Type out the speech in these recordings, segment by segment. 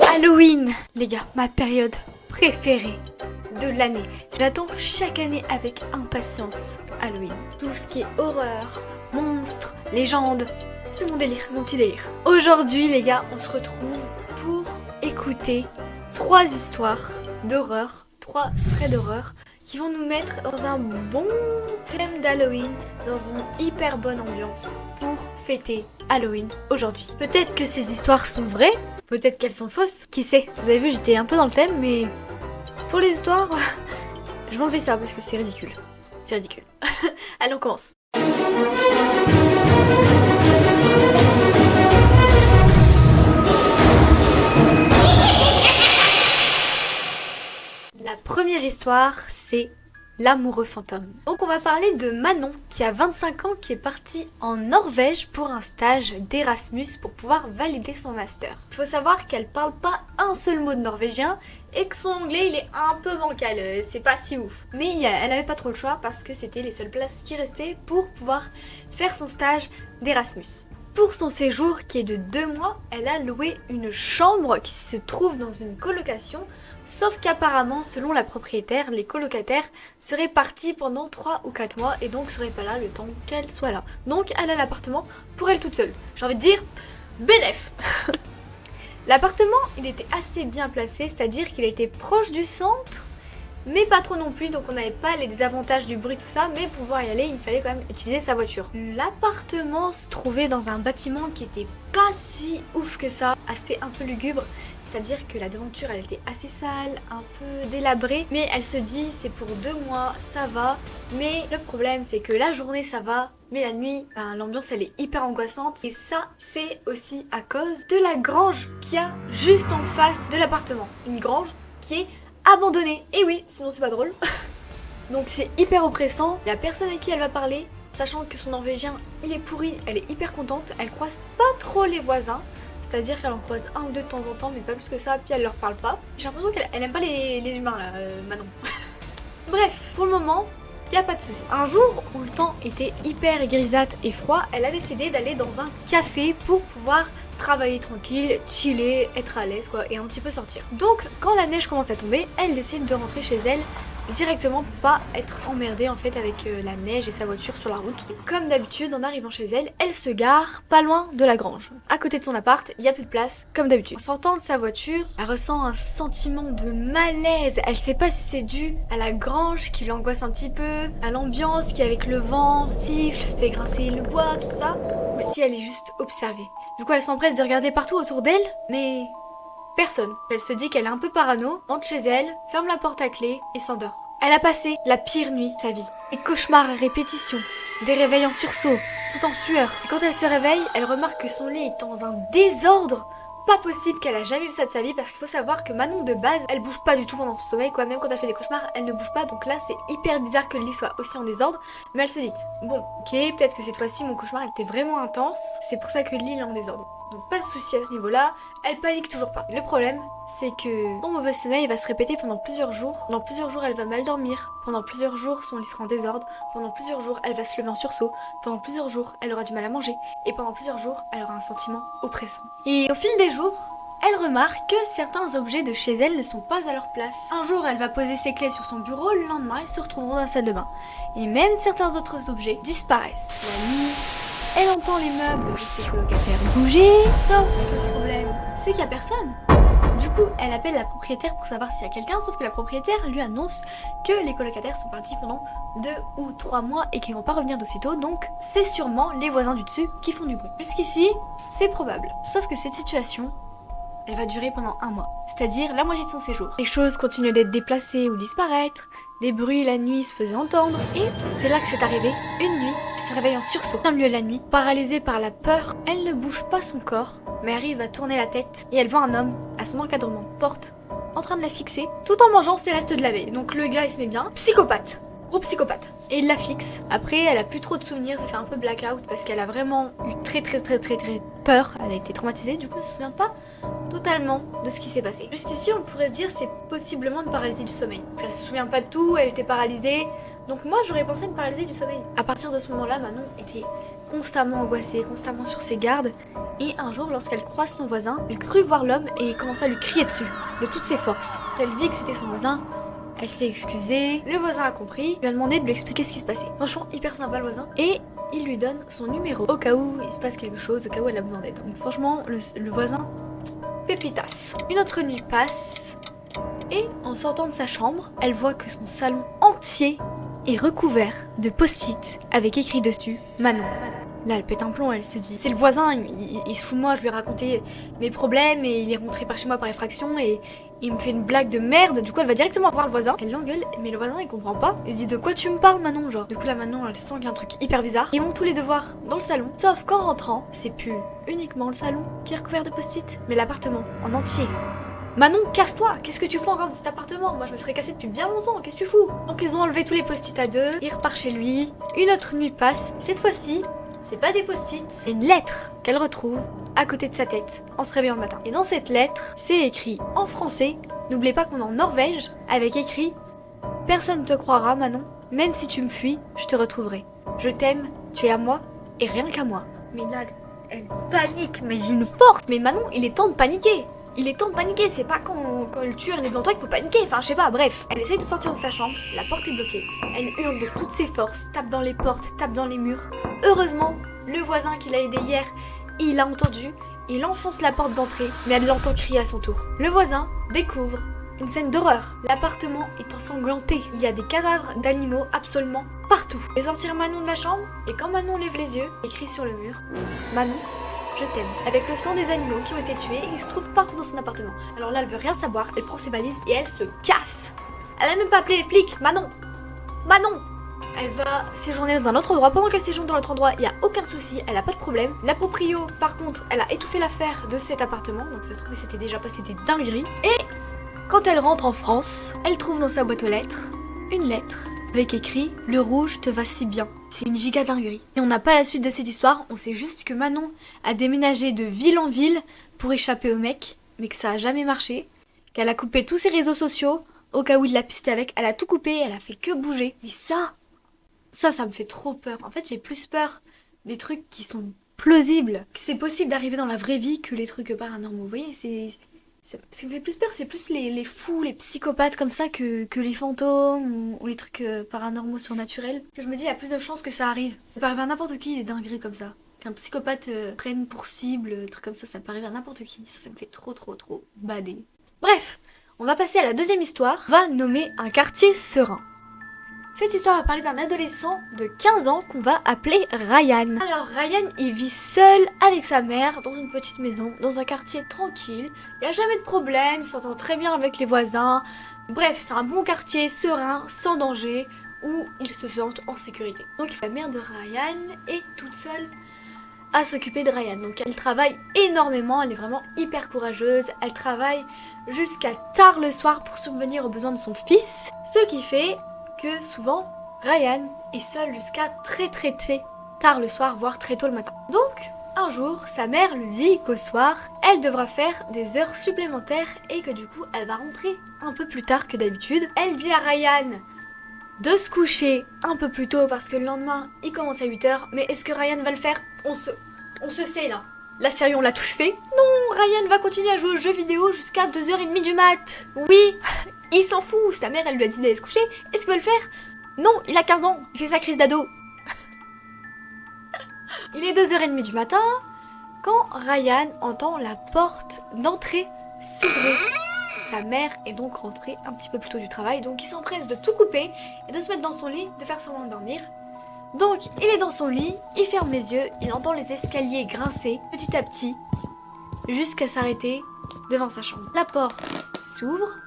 Halloween, les gars, ma période préférée de l'année. Je l'attends chaque année avec impatience. Halloween. Tout ce qui est horreur, monstres, légendes, c'est mon délire, mon petit délire. Aujourd'hui, les gars, on se retrouve pour écouter 3 histoires d'horreur, 3 threads d'horreur qui vont nous mettre dans un bon thème d'Halloween, dans une hyper bonne ambiance pour fêter Halloween aujourd'hui. Peut-être que ces histoires sont vraies, peut-être qu'elles sont fausses, qui sait. Vous avez vu, j'étais un peu dans le thème, mais pour les histoires, je m'en fais ça parce que c'est ridicule. C'est ridicule. Allez, on commence. La première histoire, c'est l'amoureux fantôme. Donc on va parler de Manon qui a 25 ans, qui est partie en Norvège pour un stage d'Erasmus pour pouvoir valider son master. Il faut savoir qu'elle parle pas un seul mot de norvégien et que son anglais il est un peu bancal, c'est pas si ouf. Mais elle avait pas trop le choix parce que c'était les seules places qui restaient pour pouvoir faire son stage d'Erasmus. Pour son séjour qui est de 2 mois, elle a loué une chambre qui se trouve dans une colocation. Sauf qu'apparemment, selon la propriétaire, les colocataires seraient partis pendant 3 ou 4 mois et donc seraient pas là le temps qu'elle soit là. Donc elle a l'appartement pour elle toute seule. J'ai envie de dire, bénef. L'appartement, il était assez bien placé, c'est-à-dire qu'il était proche du centre, mais pas trop non plus, donc on n'avait pas les désavantages du bruit, tout ça, mais pour pouvoir y aller, il fallait quand même utiliser sa voiture. L'appartement se trouvait dans un bâtiment qui était pas si ouf que ça, aspect un peu lugubre, c'est-à-dire que la devanture elle était assez sale, un peu délabrée, mais elle se dit c'est pour 2 mois, ça va, mais le problème c'est que la journée ça va, mais la nuit, l'ambiance elle est hyper angoissante, et ça c'est aussi à cause de la grange qu'il y a juste en face de l'appartement. Une grange qui est abandonnée, et oui, sinon c'est pas drôle. Donc c'est hyper oppressant, il y a personne à qui elle va parler, sachant que son norvégien il est pourri, elle est hyper contente, elle croise pas trop les voisins, c'est-à-dire qu'elle en croise un ou deux de temps en temps, mais pas plus que ça, puis elle leur parle pas. J'ai l'impression qu'elle aime pas les humains là, Manon. Bref, pour le moment, y a pas de souci. Un jour où le temps était hyper grisâtre et froid, elle a décidé d'aller dans un café pour pouvoir travailler tranquille, chiller, être à l'aise quoi, et un petit peu sortir. Donc quand la neige commence à tomber, elle décide de rentrer chez elle directement pour pas être emmerdée en fait avec la neige et sa voiture sur la route. Comme d'habitude, en arrivant chez elle, elle se gare pas loin de la grange. À côté de son appart, il y a plus de place, comme d'habitude. En sortant de sa voiture, elle ressent un sentiment de malaise. Elle sait pas si c'est dû à la grange qui l'angoisse un petit peu, à l'ambiance qui avec le vent siffle, fait grincer le bois, tout ça, ou si elle est juste observée. Du coup, elle s'empresse de regarder partout autour d'elle, mais personne. Elle se dit qu'elle est un peu parano, entre chez elle, ferme la porte à clé et s'endort. Elle a passé la pire nuit de sa vie. Des cauchemars à répétition, des réveils en sursaut, tout en sueur. Et quand elle se réveille, elle remarque que son lit est dans un désordre. Pas possible qu'elle a jamais vu ça de sa vie, parce qu'il faut savoir que Manon de base, elle bouge pas du tout pendant son sommeil quoi, même quand elle fait des cauchemars, elle ne bouge pas, donc là c'est hyper bizarre que le lit soit aussi en désordre, mais elle se dit, bon ok, peut-être que cette fois-ci mon cauchemar était vraiment intense, c'est pour ça que le lit est en désordre. Donc pas de souci à ce niveau-là, elle panique toujours pas. Le problème, c'est que son mauvais sommeil va se répéter pendant plusieurs jours. Pendant plusieurs jours, elle va mal dormir. Pendant plusieurs jours, son lit sera en désordre. Pendant plusieurs jours, elle va se lever en sursaut. Pendant plusieurs jours, elle aura du mal à manger. Et pendant plusieurs jours, elle aura un sentiment oppressant. Et au fil des jours, elle remarque que certains objets de chez elle ne sont pas à leur place. Un jour, elle va poser ses clés sur son bureau, le lendemain, ils se retrouveront dans la salle de bain. Et même certains autres objets disparaissent. La nuit, elle entend les meubles de ses colocataires bouger, sauf que le problème, c'est qu'il n'y a personne. Du coup, elle appelle la propriétaire pour savoir s'il y a quelqu'un, sauf que la propriétaire lui annonce que les colocataires sont partis pendant 2 ou 3 mois et qu'ils vont pas revenir d'aussi donc c'est sûrement les voisins du dessus qui font du bruit. Jusqu'ici, c'est probable. Sauf que cette situation, elle va durer pendant 1 mois, c'est-à-dire la moitié de son séjour. Les choses continuent d'être déplacées ou disparaître, des bruits la nuit se faisaient entendre, et c'est là que c'est arrivé. Une nuit, elle se réveille en sursaut, dans le milieu de la nuit, paralysée par la peur. Elle ne bouge pas son corps, mais arrive à tourner la tête, et elle voit un homme, à son encadrement porte, en train de la fixer, tout en mangeant ses restes de la veille. Donc le gars il se met bien, psychopathe. Gros psychopathe. Et il la fixe. Après, elle a plus trop de souvenirs, ça fait un peu blackout parce qu'elle a vraiment eu très peur. Elle a été traumatisée, du coup elle se souvient pas totalement de ce qui s'est passé. Jusqu'ici, on pourrait se dire c'est possiblement une paralysie du sommeil. Parce qu'elle se souvient pas de tout, elle était paralysée. Donc moi, j'aurais pensé à une paralysie du sommeil. À partir de ce moment-là, Manon était constamment angoissée, constamment sur ses gardes. Et un jour, lorsqu'elle croise son voisin, elle crut voir l'homme et commença à lui crier dessus, de toutes ses forces. Quand elle vit que c'était son voisin, elle s'est excusée, le voisin a compris, lui a demandé de lui expliquer ce qui se passait. Franchement, hyper sympa le voisin. Et il lui donne son numéro au cas où il se passe quelque chose, au cas où elle a besoin d'aide. Donc franchement, le voisin, pépitas. Une autre nuit passe, et en sortant de sa chambre, elle voit que son salon entier est recouvert de post-it avec écrit dessus Manon. Là, elle pète un plomb, elle se dit c'est le voisin, il se fout de moi, je lui ai raconté mes problèmes et il est rentré par chez moi par effraction et il me fait une blague de merde. Du coup, elle va directement voir le voisin. Elle l'engueule, mais le voisin il comprend pas. Il se dit de quoi tu me parles, Manon, genre. Du coup, là, Manon, elle sent qu'il y a un truc hyper bizarre. Ils vont tous les deux voir dans le salon. Sauf qu'en rentrant, c'est plus uniquement le salon qui est recouvert de post-it, mais l'appartement en entier. Manon, casse-toi! Qu'est-ce que tu fous encore dans cet appartement? Moi, je me serais cassée depuis bien longtemps, qu'est-ce que tu fous? Donc, ils ont enlevé tous les post-it à deux, il repart chez lui. Une autre nuit passe. Cette fois-ci, c'est pas des post-it, c'est une lettre qu'elle retrouve à côté de sa tête en se réveillant le matin. Et dans cette lettre, c'est écrit en français. N'oubliez pas qu'on est en Norvège, avec écrit personne ne te croira, Manon. Même si tu me fuis, je te retrouverai. Je t'aime, tu es à moi et rien qu'à moi. Mais là, elle panique, mais d'une force. Mais Manon, il est temps de paniquer. Il est temps de paniquer, c'est pas quand le tueur est devant toi qu'il faut paniquer, enfin je sais pas, bref. Elle essaye de sortir de sa chambre, la porte est bloquée. Elle hurle de toutes ses forces, tape dans les portes, tape dans les murs. Heureusement, le voisin qui l'a aidé hier, il a entendu, il enfonce la porte d'entrée, mais elle l'entend crier à son tour. Le voisin découvre une scène d'horreur. L'appartement est ensanglanté. Il y a des cadavres d'animaux absolument partout. Elle fait sortir Manon de la chambre, et quand Manon lève les yeux, écrit sur le mur Manon, je t'aime. Avec le sang des animaux qui ont été tués, il se trouve partout dans son appartement. Alors là, elle veut rien savoir, elle prend ses valises et elle se casse. Elle a même pas appelé les flics. Manon, Manon. Elle va séjourner dans un autre endroit. Pendant qu'elle séjourne dans l'autre endroit, il n'y a aucun souci, elle a pas de problème. La proprio, par contre, elle a étouffé l'affaire de cet appartement, donc ça se trouve c'était déjà passé des dingueries. Et quand elle rentre en France, elle trouve dans sa boîte aux lettres une lettre avec écrit « Le rouge te va si bien ». C'est une giga dinguerie. Et on n'a pas la suite de cette histoire, on sait juste que Manon a déménagé de ville en ville pour échapper au mec, mais que ça a jamais marché, qu'elle a coupé tous ses réseaux sociaux, au cas où il l'a pisté avec, elle a tout coupé, elle a fait que bouger. Mais ça me fait trop peur. En fait, j'ai plus peur des trucs qui sont plausibles, que c'est possible d'arriver dans la vraie vie que les trucs paranormaux. Vous voyez, ce qui me fait plus peur, c'est plus les fous, les psychopathes comme ça que les fantômes ou les trucs paranormaux surnaturels. Que je me dis, il y a plus de chances que ça arrive. Ça peut arriver à n'importe qui, des dingueries comme ça. Qu'un psychopathe prenne pour cible, truc comme ça peut arriver à n'importe qui. Ça me fait trop bader. Bref, on va passer à la deuxième histoire. On va nommer un quartier serein. Cette histoire va parler d'un adolescent de 15 ans qu'on va appeler Ryan. Alors Ryan, il vit seul avec sa mère dans une petite maison, dans un quartier tranquille. Il n'y a jamais de problème, il s'entend très bien avec les voisins. Bref, c'est un bon quartier serein, sans danger, où ils se sentent en sécurité. Donc la mère de Ryan est toute seule à s'occuper de Ryan. Donc elle travaille énormément, elle est vraiment hyper courageuse. Elle travaille jusqu'à tard le soir pour subvenir aux besoins de son fils. Ce qui fait que souvent, Ryan est seul jusqu'à très tard le soir, voire très tôt le matin. Donc, un jour, sa mère lui dit qu'au soir, elle devra faire des heures supplémentaires et que du coup, elle va rentrer un peu plus tard que d'habitude. Elle dit à Ryan de se coucher un peu plus tôt parce que le lendemain, il commence à 8h. Mais est-ce que Ryan va le faire? On se sait là. Là, sérieux, on l'a tous fait. Non, Ryan va continuer à jouer aux jeux vidéo jusqu'à 2h30 du mat. Oui, il s'en fout. Sa mère, elle lui a dit d'aller se coucher. Est-ce qu'il va le faire? Non, il a 15 ans. Il fait sa crise d'ado. Il est 2h30 du matin quand Ryan entend la porte d'entrée s'ouvrir. Sa mère est donc rentrée un petit peu plus tôt du travail. Donc, il s'empresse de tout couper et de se mettre dans son lit, de faire semblant de dormir. Donc, il est dans son lit, il ferme les yeux, il entend les escaliers grincer petit à petit, jusqu'à s'arrêter devant sa chambre. La porte s'ouvre,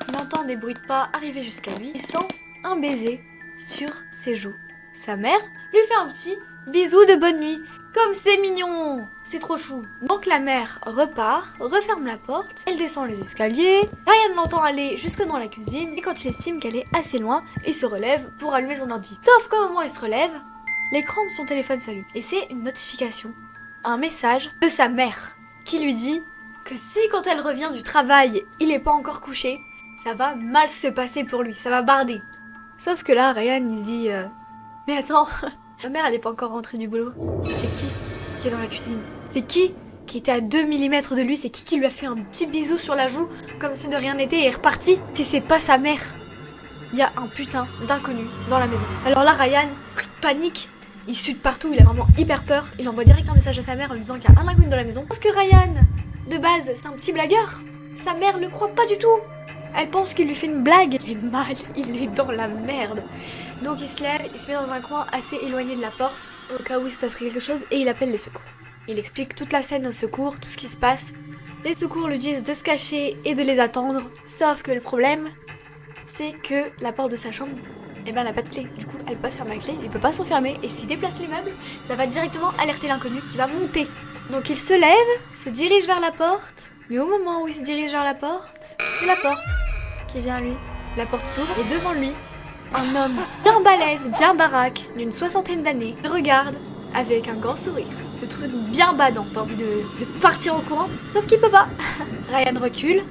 il entend des bruits de pas arriver jusqu'à lui et sent un baiser sur ses joues. Sa mère lui fait un petit bisou de bonne nuit. Comme c'est mignon! C'est trop chou. Donc la mère repart, referme la porte, elle descend les escaliers, Ryan l'entend aller jusque dans la cuisine et quand il estime qu'elle est assez loin, il se relève pour allumer son ordi. Sauf qu'au moment où il se relève, l'écran de son téléphone s'allume et c'est une notification, un message de sa mère qui lui dit que si quand elle revient du travail, il n'est pas encore couché, ça va mal se passer pour lui, ça va barder. Sauf que là, Ryan il dit mais attends, Ma mère, elle est pas encore rentrée du boulot. C'est qui est dans la cuisine? C'est qui était à 2 mm de lui? C'est qui lui a fait un petit bisou sur la joue comme si de rien n'était et est reparti? Si c'est pas sa mère, il y a un putain d'inconnu dans la maison. Alors là, Ryan, pris de panique, il sude partout, il a vraiment hyper peur. Il envoie direct un message à sa mère en lui disant qu'il y a un inconnu dans la maison. Sauf que Ryan, de base, c'est un petit blagueur. Sa mère le croit pas du tout. Elle pense qu'il lui fait une blague. Il est mal, il est dans la merde. Donc il se lève, il se met dans un coin assez éloigné de la porte, au cas où il se passerait quelque chose, et il appelle les secours. Il explique toute la scène aux secours, tout ce qui se passe. Les secours lui disent de se cacher et de les attendre. Sauf que le problème, c'est que la porte de sa chambre, eh ben, elle n'a pas de clé. Du coup, elle passe sur ma clé, il peut pas s'enfermer. Et s'il déplace les meubles, ça va directement alerter l'inconnu qui va monter. Donc il se lève, se dirige vers la porte. Mais au moment où il se dirige vers la porte, c'est la porte qui vient à lui. La porte s'ouvre et devant lui, un homme bien balèze, bien baraque, d'une 60aine d'années, le regarde avec un grand sourire. Le truc bien badant, t'as envie de partir en courant, sauf qu'il peut pas. Ryan recule,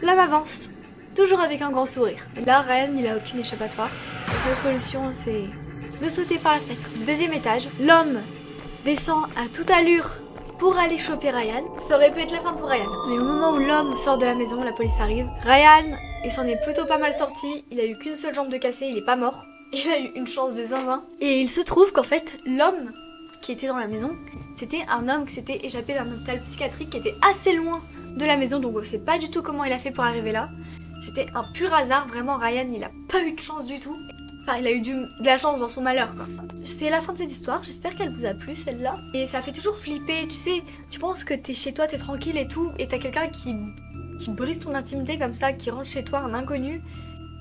l'homme avance, toujours avec un grand sourire. Et là, Ryan, il a aucune échappatoire. Sa seule solution, c'est de sauter par la fenêtre. Deuxième étage, l'homme descend à toute allure pour aller choper Ryan. Ça aurait pu être la fin pour Ryan. Mais au moment où l'homme sort de la maison, la police arrive. Ryan, il s'en est plutôt pas mal sorti. Il a eu qu'une seule jambe de cassée, il est pas mort. Il a eu une chance de zinzin. Et il se trouve qu'en fait, l'homme qui était dans la maison, c'était un homme qui s'était échappé d'un hôpital psychiatrique qui était assez loin de la maison. Donc on sait pas du tout comment il a fait pour arriver là. C'était un pur hasard, vraiment Ryan, il a pas eu de chance du tout. Enfin, il a eu de la chance dans son malheur, quoi. C'est la fin de cette histoire, j'espère qu'elle vous a plu, celle-là. Et ça fait toujours flipper, tu sais, tu penses que t'es chez toi, t'es tranquille et tout, et t'as quelqu'un qui brise ton intimité comme ça, qui rentre chez toi, un inconnu,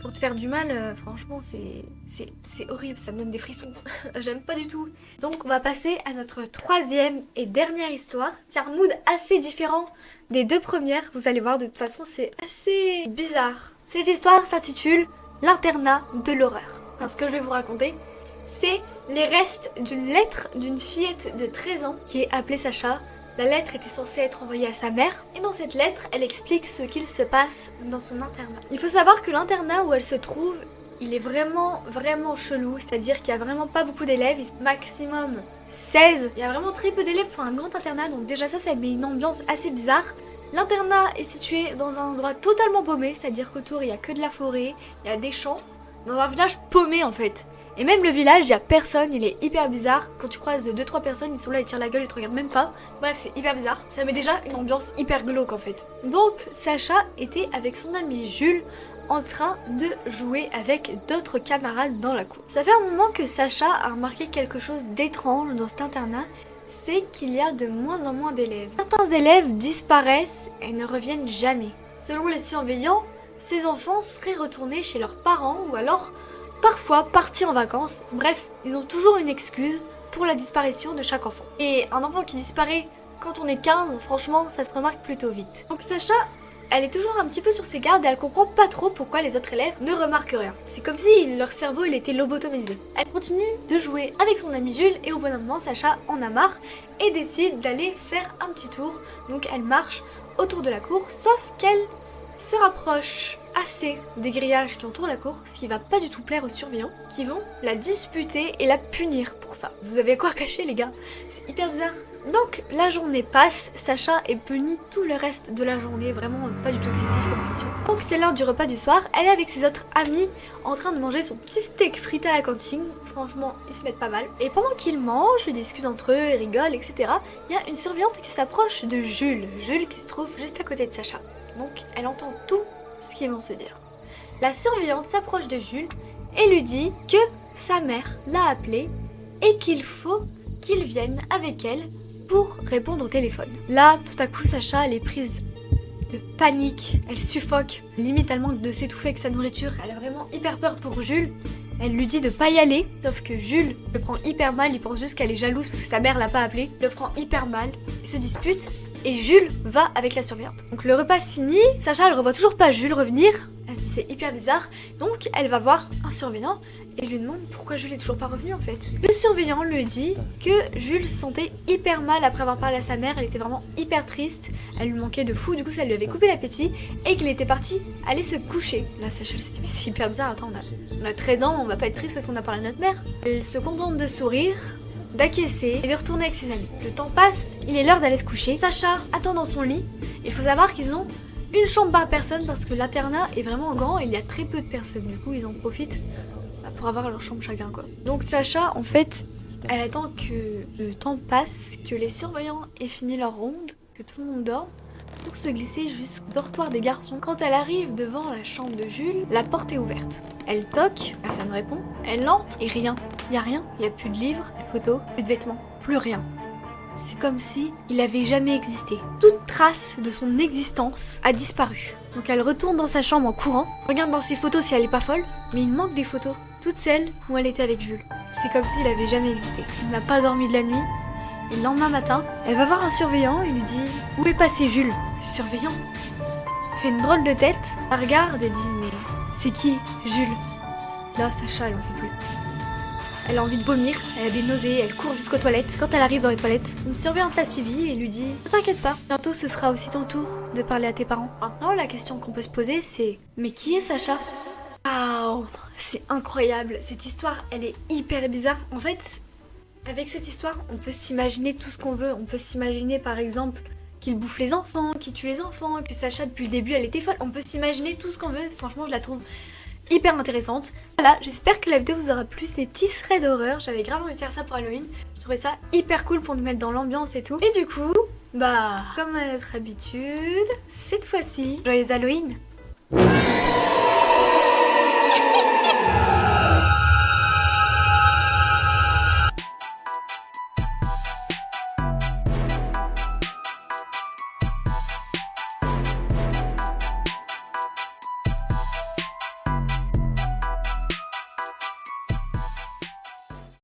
pour te faire du mal, franchement, c'est horrible, ça me donne des frissons. J'aime pas du tout. Donc, on va passer à notre troisième et dernière histoire. C'est un mood assez différent des deux premières, vous allez voir, de toute façon, c'est assez bizarre. Cette histoire s'intitule « L'internat de l'horreur ». Alors, ce que je vais vous raconter, c'est les restes d'une lettre d'une fillette de 13 ans qui est appelée Sacha. La lettre était censée être envoyée à sa mère, et dans cette lettre, elle explique ce qu'il se passe dans son internat. Il faut savoir que l'internat où elle se trouve, il est vraiment chelou, c'est-à-dire qu'il n'y a vraiment pas beaucoup d'élèves, maximum 16. Il y a vraiment très peu d'élèves pour un grand internat, donc déjà ça met une ambiance assez bizarre. L'internat est situé dans un endroit totalement paumé, c'est-à-dire qu'autour il n'y a que de la forêt, il y a des champs, dans un village paumé en fait. Et même le village, il n'y a personne, il est hyper bizarre. Quand tu croises 2-3 personnes, ils sont là, ils tirent la gueule, ils te regardent même pas. Bref, c'est hyper bizarre. Ça met déjà une ambiance hyper glauque en fait. Donc, Sacha était avec son ami Jules en train de jouer avec d'autres camarades dans la cour. Ça fait un moment que Sacha a remarqué quelque chose d'étrange dans cet internat. C'est qu'il y a de moins en moins d'élèves. Certains élèves disparaissent et ne reviennent jamais. Selon les surveillants, ces enfants seraient retournés chez leurs parents ou alors parfois partis en vacances. Bref, ils ont toujours une excuse pour la disparition de chaque enfant. Et un enfant qui disparaît quand on est 15, franchement, ça se remarque plutôt vite. Donc Sacha, elle est toujours un petit peu sur ses gardes et elle comprend pas trop pourquoi les autres élèves ne remarquent rien. C'est comme si leur cerveau il était lobotomisé. Elle continue de jouer avec son ami Jules et au bon moment, Sacha en a marre et décide d'aller faire un petit tour. Donc elle marche autour de la cour, sauf qu'elle se rapproche assez des grillages qui entourent la cour, ce qui va pas du tout plaire aux surveillants qui vont la disputer et la punir pour ça. Vous avez quoi cacher les gars? C'est hyper bizarre. Donc la journée passe, Sacha est punie tout le reste de la journée, vraiment pas du tout excessif comme punition. Donc c'est l'heure du repas du soir, elle est avec ses autres amis en train de manger son petit steak frité à la cantine. Franchement, ils se mettent pas mal. Et pendant qu'ils mangent, ils discutent entre eux, ils rigolent, etc. Il y a une surveillante qui s'approche de Jules. Jules qui se trouve juste à côté de Sacha. Donc elle entend tout ce qu'ils vont se dire. La surveillante s'approche de Jules et lui dit que sa mère l'a appelé et qu'il faut qu'il vienne avec elle pour répondre au téléphone. Là, tout à coup, Sacha, elle est prise de panique, elle suffoque, limite elle manque de s'étouffer avec sa nourriture, elle a vraiment hyper peur pour Jules. Elle lui dit de pas y aller, sauf que Jules le prend hyper mal, il pense juste qu'elle est jalouse parce que sa mère l'a pas appelé, le prend hyper mal, ils se disputent et Jules va avec la surveillante. Donc le repas se finit, Sacha elle revoit toujours pas Jules revenir, elle se dit c'est hyper bizarre, donc elle va voir un surveillant et lui demande pourquoi Jules est toujours pas revenu en fait. Le surveillant lui dit que Jules se sentait hyper mal après avoir parlé à sa mère, elle était vraiment hyper triste, elle lui manquait de fou, du coup ça lui avait coupé l'appétit et qu'il était parti aller se coucher. Là Sacha elle se dit mais c'est hyper bizarre, attends on a 13 ans, on va pas être triste parce qu'on a parlé à notre mère. Elle se contente de sourire, d'acquiescer et de retourner avec ses amis. Le temps passe, il est l'heure d'aller se coucher. Sacha attend dans son lit. Il faut savoir qu'ils ont une chambre par personne parce que l'internat est vraiment grand et il y a très peu de personnes. Du coup, ils en profitent pour avoir leur chambre chacun quoi. Donc Sacha, en fait, elle attend que le temps passe, que les surveillants aient fini leur ronde, que tout le monde dorme, pour se glisser jusqu'au dortoir des garçons. Quand elle arrive devant la chambre de Jules, la porte est ouverte. Elle toque, personne ne répond. Elle entre et rien. Il y a rien, il y a plus de livres, plus de photos, plus de vêtements, plus rien. C'est comme si il avait jamais existé. Toute trace de son existence a disparu. Donc elle retourne dans sa chambre en courant, regarde dans ses photos si elle est pas folle, mais il manque des photos. Toutes celles où elle était avec Jules. C'est comme s'il avait jamais existé. Il n'a pas dormi de la nuit. Et le lendemain matin, elle va voir un surveillant et lui dit « Où est passé Jules ?» Le surveillant fait une drôle de tête, elle regarde et dit « Mais c'est qui, Jules ?» Là, Sacha, elle en peut plus. Elle a envie de vomir, elle a des nausées, elle court jusqu'aux toilettes. Quand elle arrive dans les toilettes, une surveillante l'a suivie et lui dit « Ne t'inquiète pas, bientôt ce sera aussi ton tour de parler à tes parents. » Maintenant, la question qu'on peut se poser, c'est « Mais qui est Sacha ?» Waouh, c'est incroyable. Cette histoire, elle est hyper bizarre. En fait, avec cette histoire, on peut s'imaginer tout ce qu'on veut. On peut s'imaginer par exemple qu'il bouffe les enfants, qu'il tue les enfants, que Sacha depuis le début elle était folle. On peut s'imaginer tout ce qu'on veut. Franchement, je la trouve hyper intéressante. Voilà, j'espère que la vidéo vous aura plu. Ces petits threads d'horreur. J'avais grave envie de faire ça pour Halloween. Je trouvais ça hyper cool pour nous mettre dans l'ambiance et tout. Et du coup, comme à notre habitude, cette fois-ci, joyeux Halloween!